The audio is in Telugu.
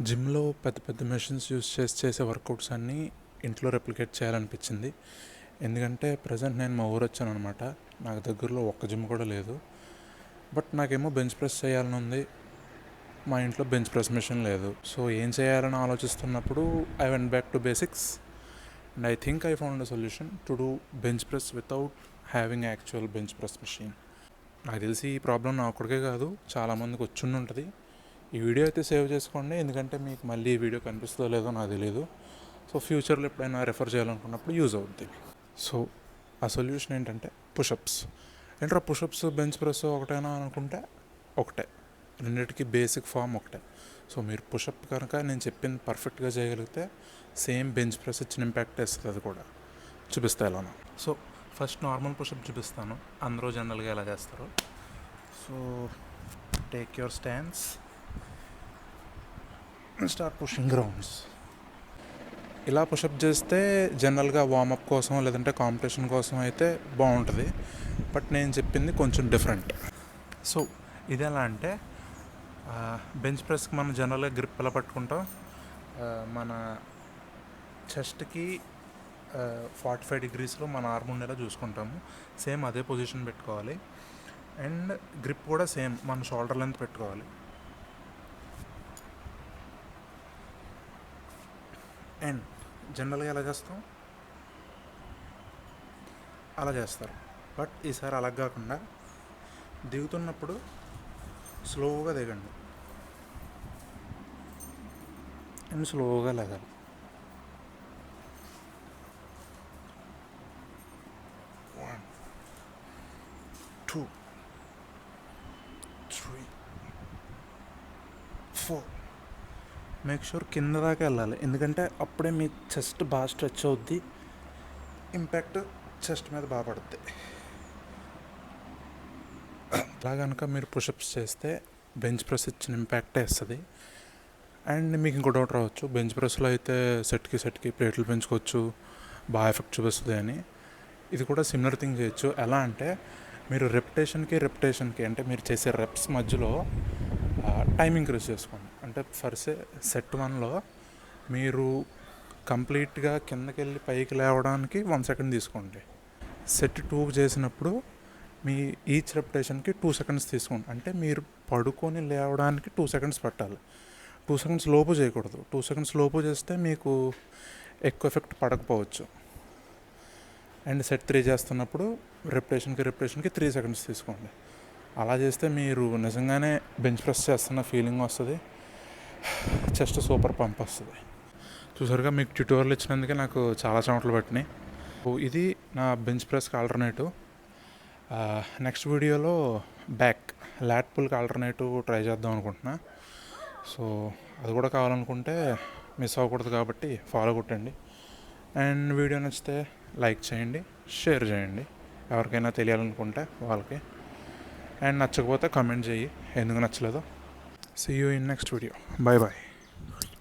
జిమ్లో పెద్ద పెద్ద మెషిన్స్ యూస్ చేసే వర్కౌట్స్ అన్నీ ఇంట్లో రెప్లికేట్ చేయాలనిపించింది. ఎందుకంటే ప్రజెంట్ నేను మా ఊరు వచ్చాను అనమాట. నాకు దగ్గరలో ఒక్క జిమ్ కూడా లేదు. బట్ నాకేమో బెంచ్ ప్రెస్ చేయాలని ఉంది. మా ఇంట్లో బెంచ్ ప్రెస్ మెషిన్ లేదు. సో ఏం చేయాలని ఆలోచిస్తున్నప్పుడు I went back to basics and I think I found a solution to do bench press without having actual bench press machine. నాకు తెలిసి ఈ ప్రాబ్లం నా ఒక్కడికే కాదు, చాలామందికి వచ్చి ఉంటుంది. ఈ వీడియో అయితే సేవ్ చేసుకోండి, ఎందుకంటే మీకు మళ్ళీ ఈ వీడియో కనిపిస్తుందో లేదో నాకు తెలియదు. సో ఫ్యూచర్లో ఎప్పుడైనా రెఫర్ చేయాలనుకున్నప్పుడు యూజ్ అవుద్ది. సో ఆ సొల్యూషన్ ఏంటంటే పుషప్స్. ఏంట్రా పుషప్స్ బెంచ్ ప్రెస్ ఒకటేనా అనుకుంటే ఒకటే, రెండింటికి బేసిక్ ఫామ్ ఒకటే. సో మీరు పుషప్ కనుక నేను చెప్పింది పర్ఫెక్ట్గా చేయగలిగితే సేమ్ బెంచ్ ప్రెస్ ఇచ్చిన ఇంపాక్ట్ వేస్తుంది. అది కూడా చూపిస్తా ఎలానో. సో ఫస్ట్ నార్మల్ పుషప్ చూపిస్తాను, అందరూ జనరల్గా ఎలా చేస్తారు. So take your stands, start pushing grounds. ఇలా పుషప్ చేస్తే జనరల్గా వార్మప్ కోసం లేదంటే కాంపిటీషన్ కోసం అయితే బాగుంటుంది. బట్ నేను చెప్పింది కొంచెం డిఫరెంట్. సో ఇది ఎలా అంటే, బెంచ్ ప్రెస్కి మనం జనరల్గా గ్రిప్ ఎలా పట్టుకుంటాం, మన చెస్ట్కి 45 degreesలో మన ఆర్మ్ ఉండేలా చూసుకుంటాము. సేమ్ అదే పొజిషన్ పెట్టుకోవాలి. అండ్ గ్రిప్ కూడా సేమ్ మన షోల్డర్ లెంత్ పెట్టుకోవాలి. అండ్ జనరల్గా ఎలా చేస్తాం అలా చేస్తారు. బట్ ఈసారి అలా కాకుండా దిగుతున్నప్పుడు స్లోగా దిగండి అండ్ స్లోగా లేగాలి. One, 2, 3, 4. మేక్ షూర్ కింద దాకా వెళ్ళాలి, ఎందుకంటే అప్పుడే మీ చెస్ట్ బాగా స్ట్రెచ్ అవుద్ది, ఇంపాక్ట్ చెస్ట్ మీద బాగా పడుద్ది. అలా కనుక మీరు పుషప్స్ చేస్తే బెంచ్ ప్రెస్ ఇచ్చిన ఇంపాక్టే వస్తుంది. అండ్ మీకు ఇంకో డౌట్ రావచ్చు, బెంచ్ ప్రెస్లో అయితే సెట్కి ప్లేట్లు పెంచుకోవచ్చు, బాగా ఎఫెక్ట్ చూపిస్తుంది అని. ఇది కూడా సిమిలర్ థింగ్ చేయొచ్చు. ఎలా అంటే మీరు రెప్యుటేషన్కి అంటే మీరు చేసే రెప్స్ మధ్యలో టైం ఇంక్రీజ్ చేసుకోండి. అంటే సెట్ 1లో మీరు కంప్లీట్గా కిందకి వెళ్ళి పైకి లేవడానికి 1 సెకండ్ తీసుకోండి. సెట్ 2 చేసినప్పుడు మీ ఈచ్ రెప్యుటేషన్కి 2 seconds తీసుకోండి. అంటే మీరు పడుకొని లేవడానికి 2 seconds పట్టాలి. 2 seconds లోపు చేయకూడదు. 2 seconds లోపు చేస్తే మీకు ఎక్కువ ఎఫెక్ట్ పడకపోవచ్చు. అండ్ సెట్ 3 చేస్తున్నప్పుడు రెప్యుటేషన్కి 3 seconds తీసుకోండి. అలా చేస్తే మీరు నిజంగానే బెంచ్ ప్రెస్ చేస్తున్న ఫీలింగ్ వస్తుంది, చెస్ట్ సూపర్ పంప్ వస్తుంది. చూసారుగా, మీకు ట్యూటోరియల్ ఇచ్చినందుకే నాకు చాలా చెమటలు పట్టినాయి. ఇది నా బెంచ్ ప్రెస్కి ఆల్టర్నేటివ్. నెక్స్ట్ వీడియోలో లాట్ పుల్కి ఆల్టర్నేటివ్ ట్రై చేద్దాం అనుకుంటున్నా. సో అది కూడా కావాలనుకుంటే మిస్ అవ్వకూడదు కాబట్టి ఫాలో కొట్టండి. అండ్ వీడియో నచ్చితే లైక్ చేయండి, షేర్ చేయండి ఎవరికైనా తెలియాలనుకుంటే వాళ్ళకి. అండ్ నచ్చకపోతే కామెంట్ చేయి ఎందుకు నచ్చలేదో. See you in next video. Bye bye.